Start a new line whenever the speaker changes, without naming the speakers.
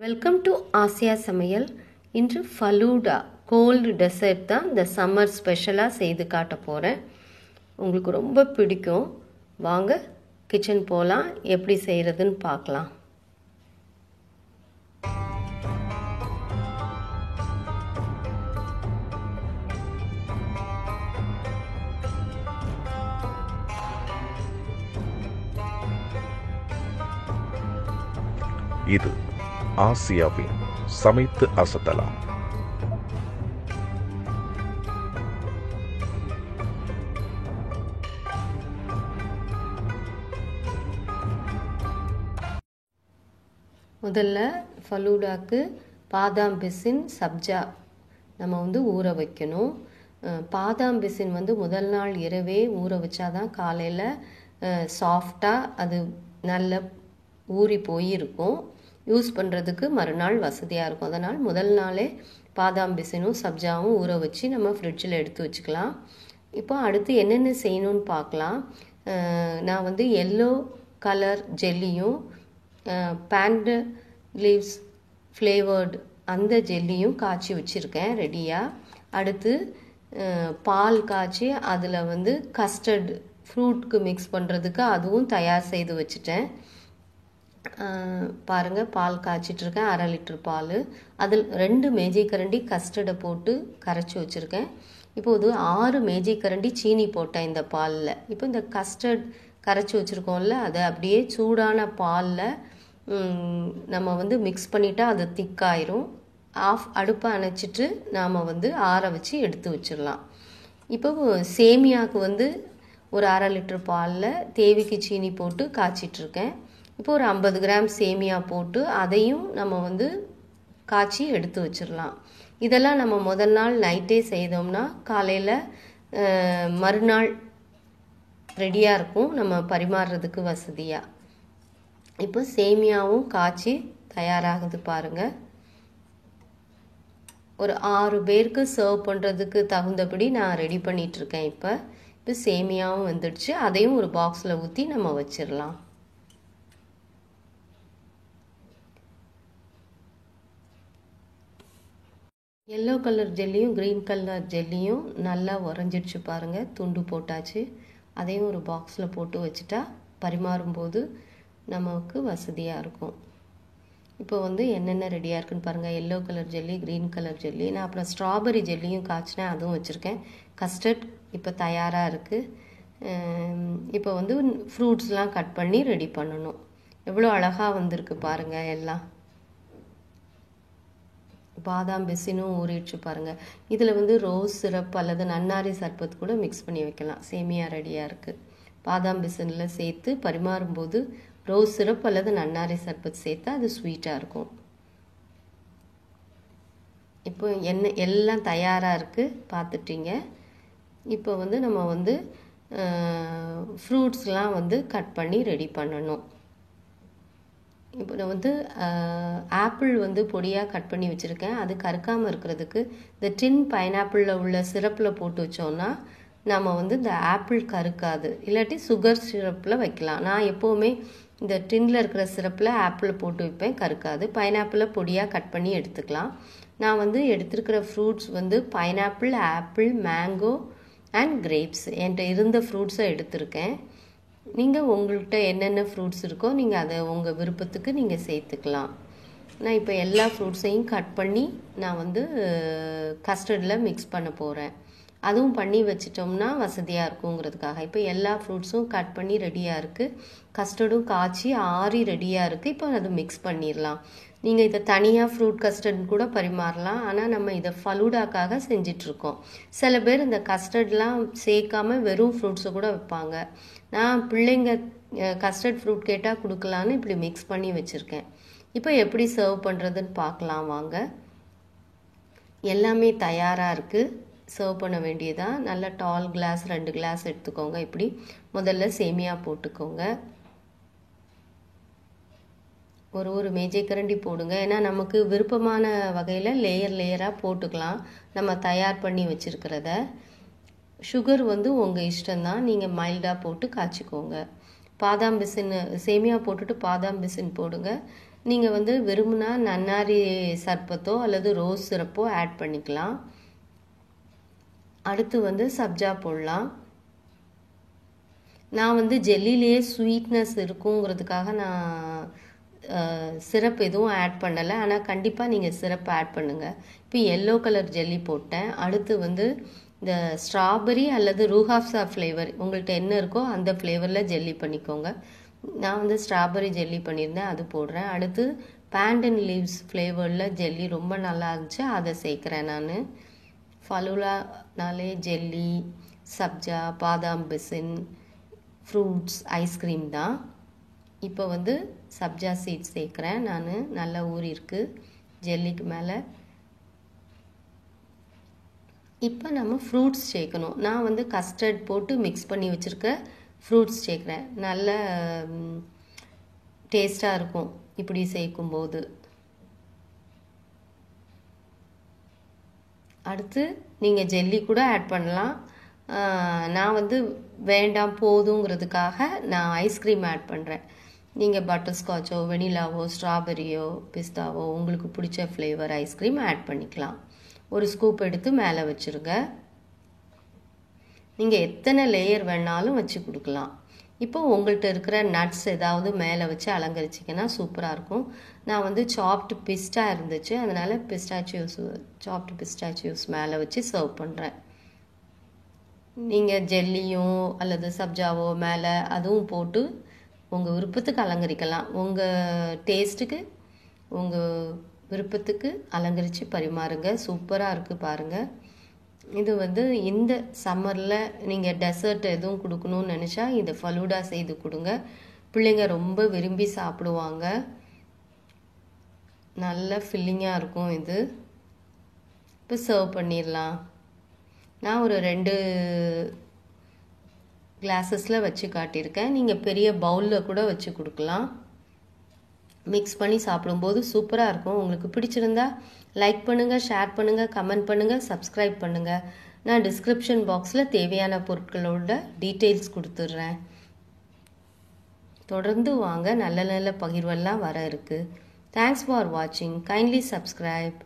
Welcome to Asia சமையல். இன்று falooda gold dessert தான் இந்த சம்மர் ஸ்பெஷலாக செய்து காட்ட போகிறேன். உங்களுக்கு ரொம்ப பிடிக்கும். வாங்க கிச்சன் போகலாம், எப்படி செய்கிறதுன்னு பார்க்கலாம்.
இது ஆசியாவின் சமைத்து அசத்தலாம்.
முதல்ல ஃபலூடாக்கு பாதாம் பிசின் சப்ஜா நம்ம ஊற வைக்கணும். பாதாம் பிசின் முதல் நாள் இரவே ஊற வச்சாதான் காலையில் சாஃப்டாக அது நல்ல ஊறி போயிருக்கும். யூஸ் பண்ணுறதுக்கு மறுநாள் வசதியாக இருக்கும். அதனால் முதல் நாளே பாதாம் பிசினும் சப்ஜாவும் ஊற வச்சு நம்ம ஃப்ரிட்ஜில் எடுத்து வச்சுக்கலாம். இப்போ அடுத்து என்னென்ன செய்யணும்னு பார்க்கலாம். நான் எல்லோ கலர் ஜெல்லியும் பேண்ட் லீவ்ஸ் ஃப்ளேவர்டு அந்த ஜெல்லியும் காய்ச்சி வச்சுருக்கேன் ரெடியாக. அடுத்து பால் காய்ச்சி அதில் கஸ்டர்ட் ஃப்ரூட்க்கு மிக்ஸ் பண்ணுறதுக்கு அதுவும் தயார் செய்து வச்சுட்டேன். பாருங்கள், பால் காய்ச்சிட்ருக்கேன், 1/2 லிட்டர் பால். அதில் 2 மேஜை கரண்டி கஸ்டர்டை போட்டு கரைச்சி வச்சுருக்கேன். இப்போது 6 மேஜை கரண்டி சீனி போட்டேன் இந்த பாலில். இப்போ இந்த கஸ்டர்ட் கரைச்சி வச்சுருக்கோம்ல, அதை அப்படியே சூடான பாலில் நம்ம மிக்ஸ் பண்ணிட்டா அது திக்காயிரும். அடுப்பை அணைச்சிட்டு நாம் ஆற வச்சு எடுத்து வச்சிடலாம். இப்போ சேமியாவுக்கு ஒரு 1/2 லிட்டர் பாலில் தேவிக்கு சீனி போட்டு காய்ச்சிட்ருக்கேன். இப்போ ஒரு 50 கிராம் சேமியா போட்டு அதையும் நம்ம காய்ச்சி எடுத்து வச்சிடலாம். இதெல்லாம் நம்ம முதல் நாள் நைட்டே செய்தோம்னா காலையில் மறுநாள் ரெடியாக இருக்கும், நம்ம பரிமாறுறதுக்கு வசதியாக. இப்போ சேமியாவும் காய்ச்சி தயாராகுது பாருங்கள். ஒரு 6 பேருக்கு சர்வ் பண்ணுறதுக்கு தகுந்தபடி நான் ரெடி பண்ணிகிட்ருக்கேன். இப்போ சேமியாவும் வந்துடுச்சு. அதையும் ஒரு பாக்ஸில் ஊற்றி நம்ம வச்சிடலாம். எல்லோ கலர் ஜெல்லியும் க்ரீன் கலர் ஜெல்லியும் நல்லா உறைஞ்சிடுச்சு பாருங்கள். துண்டு போட்டாச்சு. அதையும் ஒரு பாக்ஸில் போட்டு வச்சுட்டா பரிமாறும்போது நமக்கு வசதியாக இருக்கும். இப்போ என்னென்ன ரெடியாக இருக்குன்னு பாருங்கள். Yellow colour jelly, green colour jelly, நான் அப்புறம் ஸ்ட்ராபெரி ஜெல்லியும் காய்ச்சினேன், அதுவும் வச்சுருக்கேன். கஸ்டர்ட் இப்போ தயாராக இருக்குது. இப்போ ஃப்ரூட்ஸ்லாம் கட் பண்ணி ரெடி பண்ணணும். எவ்வளோ அழகாக வந்திருக்கு பாருங்கள். எல்லாம் பாதாம் பிசினும் ஊறிடுச்சு பாருங்கள். இதில் ரோஸ் சிரப் அல்லது நன்னாரி சர்பத் கூட மிக்ஸ் பண்ணி வைக்கலாம். சேமியா ரெடியாக இருக்குது. பாதாம் பிசினில் சேர்த்து பரிமாறும்போது ரோஸ் சிரப் அல்லது நன்னாரி சர்பத் சேர்த்தா அது ஸ்வீட்டாக இருக்கும். இப்போ எல்லாம் தயாராக இருக்குது, பார்த்துட்டீங்க. இப்போ நம்ம ஃப்ரூட்ஸ்லாம் கட் பண்ணி ரெடி பண்ணணும். இப்போ நான் ஆப்பிள் பொடியாக கட் பண்ணி வச்சுருக்கேன். அது கருக்காமல் இருக்கிறதுக்கு இந்த டின் பைனாப்பிளில் உள்ள சிரப்பில் போட்டு வச்சோன்னா நம்ம இந்த ஆப்பிள் கருக்காது. இல்லாட்டி சுகர் சிரப்பில் வைக்கலாம். நான் எப்போவுமே இந்த டின்னில் இருக்கிற சிரப்பில் ஆப்பிள் போட்டு வைப்பேன், கருக்காது. பைனாப்பிளை பொடியாக கட் பண்ணி எடுத்துக்கலாம். நான் எடுத்துருக்கிற fruits pineapple, apple, mango and grapes என்கிட்ட இருந்த ஃப்ரூட்ஸை எடுத்திருக்கேன். நீங்கள் உங்கள்கிட்ட என்னென்ன ஃப்ரூட்ஸ் இருக்கோ நீங்கள் அதை உங்கள் விருப்பத்துக்கு நீங்கள் சேர்த்துக்கலாம். நான் இப்போ எல்லா ஃப்ரூட்ஸையும் கட் பண்ணி நான் கஸ்டர்டில் மிக்ஸ் பண்ண போகிறேன். அதுவும் பண்ணி வச்சிட்டோம்னா வசதியாக இருக்குங்கிறதுக்காக. இப்போ எல்லா ஃப்ரூட்ஸும் கட் பண்ணி ரெடியாக இருக்குது. கஸ்டர்டும் காய்ச்சி ஆறி ரெடியாக இருக்குது. இப்போ அதை மிக்ஸ் பண்ணிடலாம். நீங்கள் இதை தனியாக ஃப்ரூட் கஸ்டர்ட் கூட பரிமாறலாம். ஆனால் நம்ம இதை ஃபலூடாக்காக செஞ்சிட்ருக்கோம். சில பேர் இந்த கஸ்டர்ட்லாம் சேர்க்காமல் வெறும் ஃப்ரூட்ஸை கூட வைப்பாங்க. நான் பிள்ளைங்க கஸ்டர்ட் ஃப்ரூட் கேட்டால் கொடுக்கலான்னு இப்படி மிக்ஸ் பண்ணி வச்சுருக்கேன். இப்போ எப்படி சர்வ் பண்ணுறதுன்னு பார்க்கலாம் வாங்க. எல்லாமே தயாராக இருக்குது. சர்வ் பண்ண வேண்டியதான். நல்ல டால் கிளாஸ் 2 கிளாஸ் எடுத்துக்கோங்க. இப்படி முதல்ல சேமியா போட்டுக்கோங்க. ஒரு மேஜை கரண்டி போடுங்க. ஏன்னா நமக்கு விருப்பமான வகையில் லேயராக போட்டுக்கலாம் நம்ம தயார் பண்ணி வச்சுருக்கிறத. சுகர் உங்கள் இஷ்டம்தான், நீங்கள் மைல்டாக போட்டு காய்ச்சிக்கோங்க. பாதாம் பிசின் சேமியா போட்டுட்டு பாதாம் பிசின் போடுங்க. நீங்கள் வந்து விரும்பினா நன்னாரி சர்பத்தோ அல்லது ரோஸ் சிரப்போ ஆட் பண்ணிக்கலாம். அடுத்து வந்து சப்ஜா போடலாம். நான் வந்து ஜெல்லிலேயே ஸ்வீட்னஸ் இருக்குங்கிறதுக்காக நான் சிரப் எதுவும் ஆட் பண்ணலை. ஆனால் கண்டிப்பாக நீங்கள் சிரப் ஆட் பண்ணுங்கள். இப்போ எல்லோ கலர் ஜெல்லி போட்டேன். அடுத்து வந்து இந்த ஸ்ட்ராபெரி அல்லது ரூஹாப்ஸா ஃப்ளேவர் உங்கள்கிட்ட என்ன இருக்கோ அந்த ஃப்ளேவரில் ஜெல்லி பண்ணிக்கோங்க. நான் வந்து ஸ்ட்ராபெரி ஜெல்லி பண்ணியிருந்தேன், அது போடுறேன். அடுத்து பேண்டன் லீவ்ஸ் ஃப்ளேவரில் ஜெல்லி ரொம்ப நல்லா இருந்துச்சு, அதை சேர்க்குறேன் நான். ஃபலூடானாலே ஜெல்லி, சப்ஜா, பாதாம் பிசின், ஃப்ரூட்ஸ், ஐஸ்கிரீம் தான். இப்போ வந்து சப்ஜா சீட்ஸ் சேர்க்குறேன் நான். நல்லா ஊறிருக்கு ஜெல்லிக்கு மேலே. இப்போ நம்ம ஃப்ரூட்ஸ் சேர்க்கணும். நான் வந்து கஸ்டர்ட் போட்டு மிக்ஸ் பண்ணி வச்சுருக்க ஃப்ரூட்ஸ் சேர்க்குறேன். நல்ல டேஸ்ட்டாக இருக்கும் இப்படி சேர்க்கும்போது. அடுத்து நீங்கள் ஜெல்லி கூட ஆட் பண்ணலாம். நான் வந்து வேண்டாம் போதுங்கிறதுக்காக நான் ஐஸ்கிரீம் ஆட் பண்ணுறேன். நீங்கள் பட்டர்ஸ்காட்சோ, வெனிலாவோ, ஸ்ட்ராபெரியோ, பிஸ்தாவோ உங்களுக்கு பிடிச்ச ஃப்ளேவர் ஐஸ்கிரீம் ஆட் பண்ணிக்கலாம். ஒரு ஸ்கூப் எடுத்து மேலே வச்சுருங்க. நீங்கள் எத்தனை லேயர் வேணாலும் வச்சு கொடுக்கலாம். இப்போ உங்கள்கிட்ட இருக்கிற நட்ஸ் ஏதாவது மேலே வச்சு அலங்கரிச்சிங்கன்னா சூப்பராக இருக்கும். நான் வந்து சாப்டு பிஸ்டா இருந்துச்சு, அதனால் சாப்டு பிஸ்டாச்சியூஸ் மேலே வச்சு சர்வ் பண்ணுறேன். நீங்கள் ஜெல்லியும் அல்லது சப்ஜாவோ மேலே அதுவும் போட்டு உங்கள் விருப்பத்துக்கு அலங்கரிக்கலாம். உங்கள் டேஸ்ட்டுக்கு உங்கள் விருப்பத்துக்கு அலங்கரித்து பரிமாறுங்க. சூப்பராக இருக்குது பாருங்கள். இது வந்து இந்த சம்மரில் நீங்கள் டெசர்ட் எதுவும் கொடுக்கணும்னு நினச்சா இந்த ஃபலூடா செய்து கொடுங்க. பிள்ளைங்க ரொம்ப விரும்பி சாப்பிடுவாங்க. நல்ல ஃபில்லிங்காக இருக்கும் இது. இப்போ சர்வ் பண்ணிடலாம். நான் ஒரு 2 கிளாஸஸில் வச்சு காட்டியிருக்கேன். நீங்கள் பெரிய பவுலில் கூட வச்சு கொடுக்கலாம். மிக்ஸ் பண்ணி சாப்பிடும்போது சூப்பராக இருக்கும். உங்களுக்கு பிடிச்சிருந்தா லைக் பண்ணுங்கள், ஷேர் பண்ணுங்கள், கமெண்ட் பண்ணுங்கள், சப்ஸ்கிரைப் பண்ணுங்கள். நான் டிஸ்கிரிப்ஷன் பாக்ஸில் தேவையான பொருட்களோட டீட்டெயில்ஸ் கொடுத்துட்றேன். தொடர்ந்து வாங்க, நல்ல நல்ல பகிர்வெல்லாம் வர இருக்குது. தேங்க்ஸ் ஃபார் வாட்சிங். Kindly subscribe.